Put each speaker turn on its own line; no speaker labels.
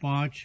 5